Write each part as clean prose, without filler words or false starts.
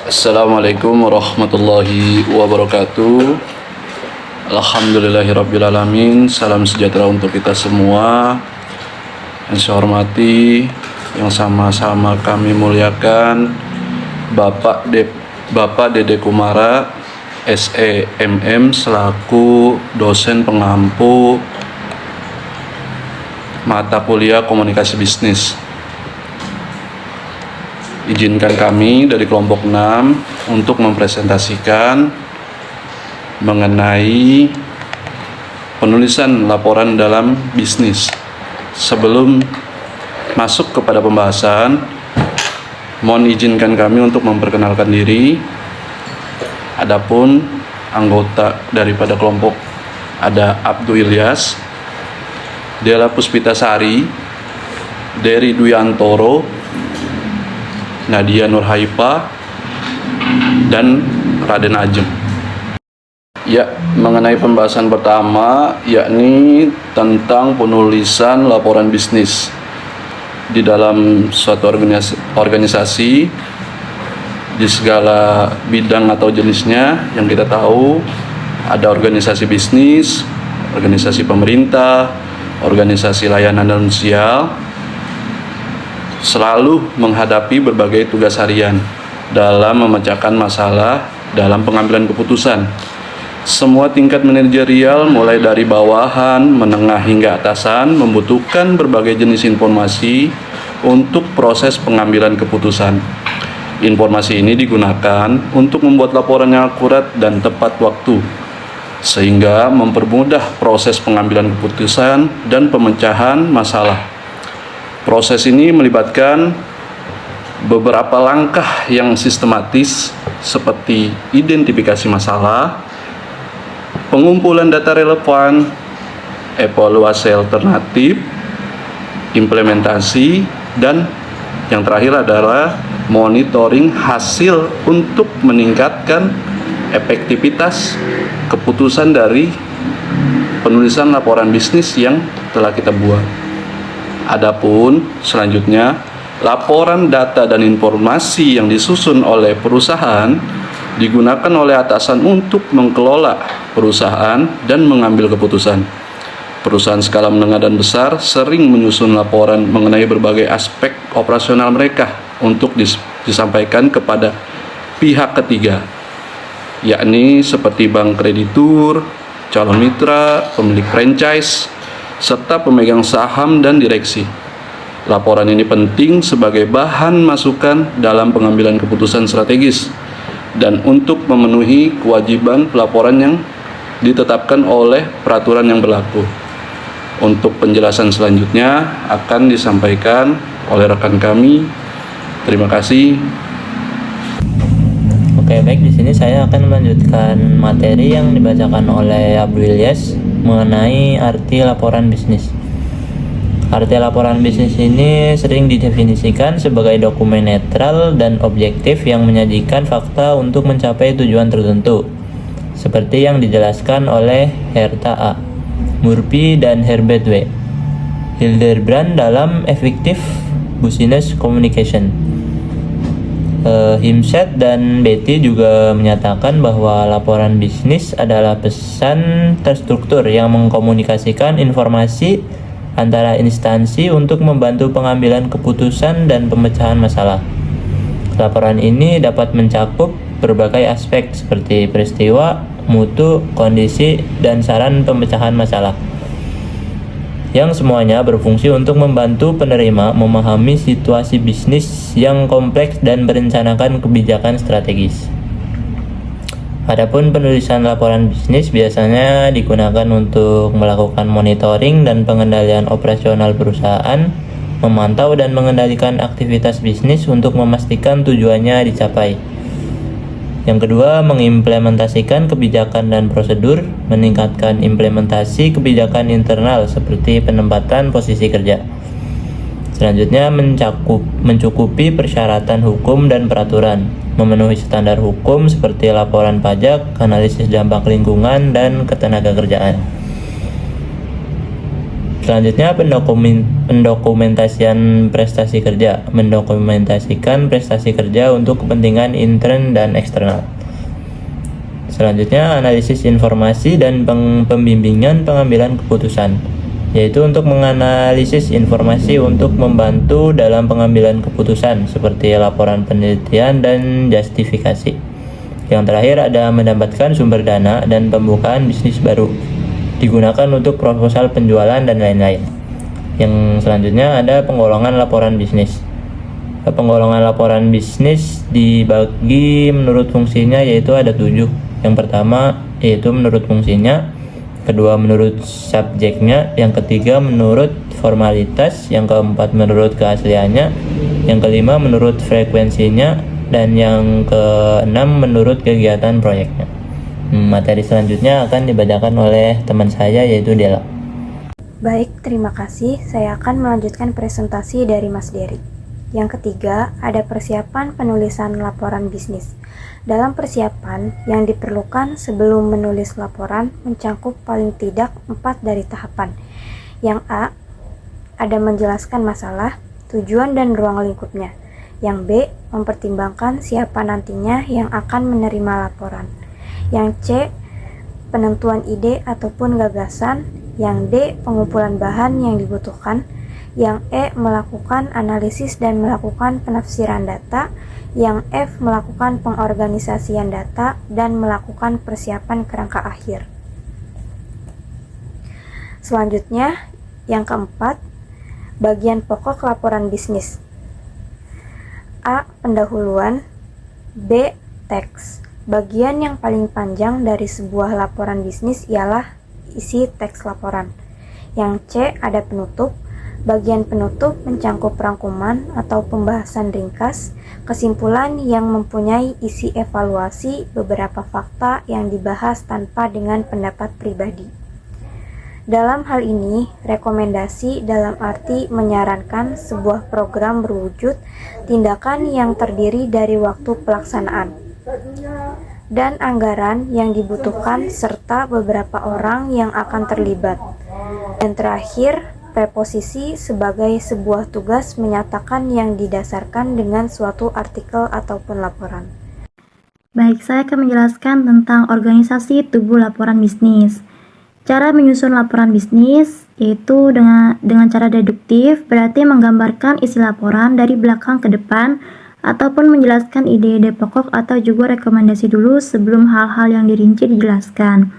Assalamualaikum warahmatullahi wabarakatuh. Alhamdulillahirrabbilalamin. Salam sejahtera untuk kita semua. Yang saya hormati, yang sama-sama kami muliakan Bapak Dede Kumara SEMM selaku dosen pengampu mata kuliah komunikasi bisnis. Izinkan kami dari kelompok 6 untuk mempresentasikan mengenai penulisan laporan dalam bisnis. Sebelum masuk kepada pembahasan, mohon izinkan kami untuk memperkenalkan diri. Adapun anggota daripada kelompok ada Abdul Ilyas, Dela Puspitasari, Dery Duyantoro, Nadia Nurhaifa, dan Raden Ajem. Ya, mengenai pembahasan pertama, yakni tentang penulisan laporan bisnis. Di dalam suatu organisasi, di segala bidang atau jenisnya yang kita tahu, ada organisasi bisnis, organisasi pemerintah, organisasi layanan dan sosial, selalu menghadapi berbagai tugas harian dalam memecahkan masalah dalam pengambilan keputusan. Semua tingkat manajerial mulai dari bawahan, menengah hingga atasan membutuhkan berbagai jenis informasi untuk proses pengambilan keputusan. Informasi ini digunakan untuk membuat laporan yang akurat dan tepat waktu, sehingga mempermudah proses pengambilan keputusan dan pemecahan masalah. Proses ini melibatkan beberapa langkah yang sistematis seperti identifikasi masalah, pengumpulan data relevan, evaluasi alternatif, implementasi, dan yang terakhir adalah monitoring hasil untuk meningkatkan efektivitas keputusan dari penulisan laporan bisnis yang telah kita buat. Adapun selanjutnya, laporan data dan informasi yang disusun oleh perusahaan digunakan oleh atasan untuk mengelola perusahaan dan mengambil keputusan. Perusahaan skala menengah dan besar sering menyusun laporan mengenai berbagai aspek operasional mereka untuk disampaikan kepada pihak ketiga, yakni seperti bank kreditur, calon mitra, pemilik franchise, serta pemegang saham dan direksi. Laporan ini penting sebagai bahan masukan dalam pengambilan keputusan strategis dan untuk memenuhi kewajiban pelaporan yang ditetapkan oleh peraturan yang berlaku. Untuk penjelasan selanjutnya akan disampaikan oleh rekan kami. Terima kasih. Oke, baik, di sini saya akan melanjutkan materi yang dibacakan oleh Abdul Ilyas mengenai arti laporan bisnis. Arti laporan bisnis ini sering didefinisikan sebagai dokumen netral dan objektif yang menyajikan fakta untuk mencapai tujuan tertentu, seperti yang dijelaskan oleh Herta A. Murphy dan Herbert W. Hildebrand dalam Effective Business Communication. Himset dan Betty juga menyatakan bahwa laporan bisnis adalah pesan terstruktur yang mengkomunikasikan informasi antara instansi untuk membantu pengambilan keputusan dan pemecahan masalah. Laporan ini dapat mencakup berbagai aspek seperti peristiwa, mutu, kondisi, dan saran pemecahan masalah, yang semuanya berfungsi untuk membantu penerima memahami situasi bisnis yang kompleks dan merencanakan kebijakan strategis. Adapun penulisan laporan bisnis biasanya digunakan untuk melakukan monitoring dan pengendalian operasional perusahaan, memantau dan mengendalikan aktivitas bisnis untuk memastikan tujuannya dicapai. Yang kedua, mengimplementasikan kebijakan dan prosedur, meningkatkan implementasi kebijakan internal seperti penempatan posisi kerja. Selanjutnya, mencukupi persyaratan hukum dan peraturan, memenuhi standar hukum seperti laporan pajak, analisis dampak lingkungan, dan ketenagakerjaan. Selanjutnya, pendokumentasian prestasi kerja. Mendokumentasikan prestasi kerja untuk kepentingan intern dan eksternal. Selanjutnya, analisis informasi dan pembimbingan pengambilan keputusan, yaitu untuk menganalisis informasi untuk membantu dalam pengambilan keputusan seperti laporan penelitian dan justifikasi. Yang terakhir ada mendapatkan sumber dana dan pembukaan bisnis baru, digunakan untuk proposal penjualan dan lain-lain. Yang selanjutnya ada penggolongan laporan bisnis. Penggolongan laporan bisnis dibagi menurut fungsinya, yaitu ada 7. Yang pertama yaitu menurut fungsinya, kedua menurut subjeknya, yang ketiga menurut formalitas, yang keempat menurut keasliannya, yang kelima menurut frekuensinya, dan yang keenam menurut kegiatan proyeknya. Materi selanjutnya akan dibacakan oleh teman saya, yaitu Dela. Baik, terima kasih. Saya akan melanjutkan presentasi dari Mas Dery. Yang ketiga, ada persiapan penulisan laporan bisnis. Dalam persiapan yang diperlukan sebelum menulis laporan mencakup paling tidak 4 dari tahapan. Yang A, ada menjelaskan masalah, tujuan dan ruang lingkupnya. Yang B, mempertimbangkan siapa nantinya yang akan menerima laporan. Yang C, penentuan ide ataupun gagasan. Yang D, pengumpulan bahan yang dibutuhkan. Yang E, melakukan analisis dan melakukan penafsiran data. Yang F, melakukan pengorganisasian data dan melakukan persiapan kerangka akhir. Selanjutnya, yang keempat, bagian pokok laporan bisnis. A, pendahuluan. B, teks. Bagian yang paling panjang dari sebuah laporan bisnis ialah isi teks laporan. Yang C, ada penutup. Bagian penutup mencakup rangkuman atau pembahasan ringkas, kesimpulan yang mempunyai isi evaluasi beberapa fakta yang dibahas tanpa dengan pendapat pribadi. Dalam hal ini, rekomendasi dalam arti menyarankan sebuah program berwujud tindakan yang terdiri dari waktu pelaksanaan dan anggaran yang dibutuhkan serta beberapa orang yang akan terlibat. Dan terakhir, preposisi sebagai sebuah tugas menyatakan yang didasarkan dengan suatu artikel ataupun laporan. Baik, saya akan menjelaskan tentang organisasi tubuh laporan bisnis. Cara menyusun laporan bisnis yaitu dengan cara deduktif, berarti menggambarkan isi laporan dari belakang ke depan ataupun menjelaskan ide-ide pokok atau juga rekomendasi dulu sebelum hal-hal yang dirinci dijelaskan.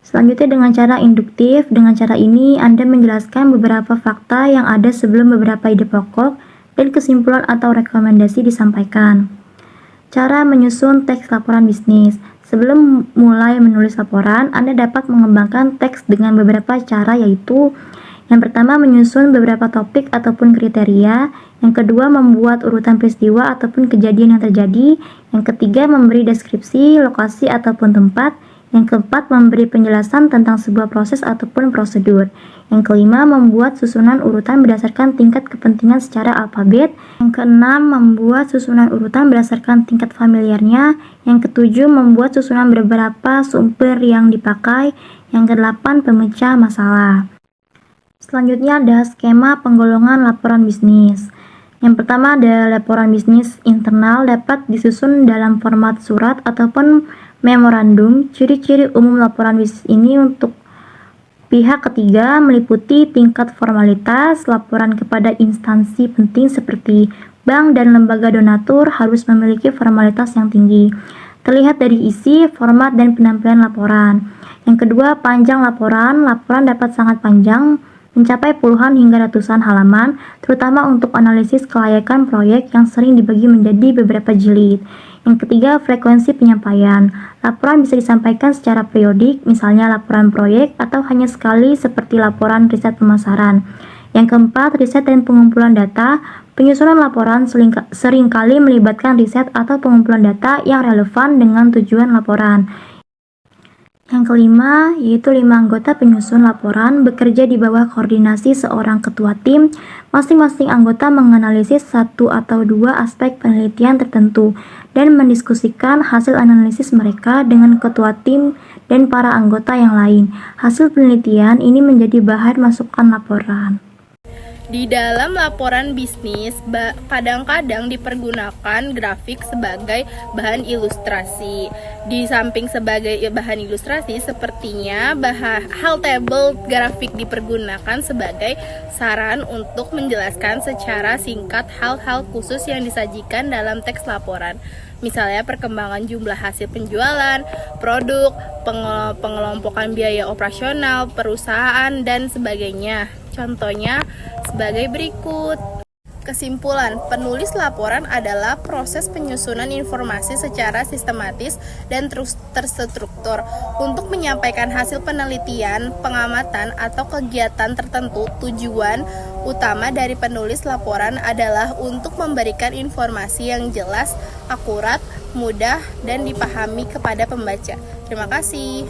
Selanjutnya dengan cara induktif. Dengan cara ini Anda menjelaskan beberapa fakta yang ada sebelum beberapa ide pokok dan kesimpulan atau rekomendasi disampaikan. Cara menyusun teks laporan bisnis. Sebelum mulai menulis laporan, Anda dapat mengembangkan teks dengan beberapa cara, yaitu yang pertama menyusun beberapa topik ataupun kriteria, yang kedua membuat urutan peristiwa ataupun kejadian yang terjadi, yang ketiga memberi deskripsi, lokasi ataupun tempat, yang keempat memberi penjelasan tentang sebuah proses ataupun prosedur, yang kelima membuat susunan urutan berdasarkan tingkat kepentingan secara alfabet, yang keenam membuat susunan urutan berdasarkan tingkat familiarnya, yang ketujuh membuat susunan beberapa sumber yang dipakai, yang kedelapan pemecah masalah. Selanjutnya ada skema penggolongan laporan bisnis. Yang pertama ada laporan bisnis internal, dapat disusun dalam format surat ataupun memorandum. Ciri-ciri umum laporan bisnis ini untuk pihak ketiga meliputi tingkat formalitas. Laporan kepada instansi penting seperti bank dan lembaga donatur harus memiliki formalitas yang tinggi. Terlihat dari isi, format, dan penampilan laporan. Yang kedua, panjang laporan. Laporan dapat sangat panjang, mencapai puluhan hingga ratusan halaman, terutama untuk analisis kelayakan proyek yang sering dibagi menjadi beberapa jilid. Yang ketiga, frekuensi penyampaian. Laporan bisa disampaikan secara periodik, misalnya laporan proyek, atau hanya sekali seperti laporan riset pemasaran. Yang keempat, riset dan pengumpulan data. Penyusunan laporan seringkali melibatkan riset atau pengumpulan data yang relevan dengan tujuan laporan. Yang kelima, yaitu 5 anggota penyusun laporan bekerja di bawah koordinasi seorang ketua tim. Masing-masing anggota menganalisis 1 atau 2 aspek penelitian tertentu dan mendiskusikan hasil analisis mereka dengan ketua tim dan para anggota yang lain. Hasil penelitian ini menjadi bahan masukan laporan. Di dalam laporan bisnis, kadang-kadang dipergunakan grafik sebagai bahan ilustrasi. Di samping sebagai bahan ilustrasi, sepertinya hal table grafik dipergunakan sebagai saran untuk menjelaskan secara singkat hal-hal khusus yang disajikan dalam teks laporan. Misalnya perkembangan jumlah hasil penjualan, produk, pengelompokan biaya operasional, perusahaan, dan sebagainya. Contohnya sebagai berikut. Kesimpulan, penulis laporan adalah proses penyusunan informasi secara sistematis dan terstruktur untuk menyampaikan hasil penelitian, pengamatan, atau kegiatan tertentu. Tujuan utama dari penulis laporan adalah untuk memberikan informasi yang jelas, akurat, mudah, dan dipahami kepada pembaca. Terima kasih.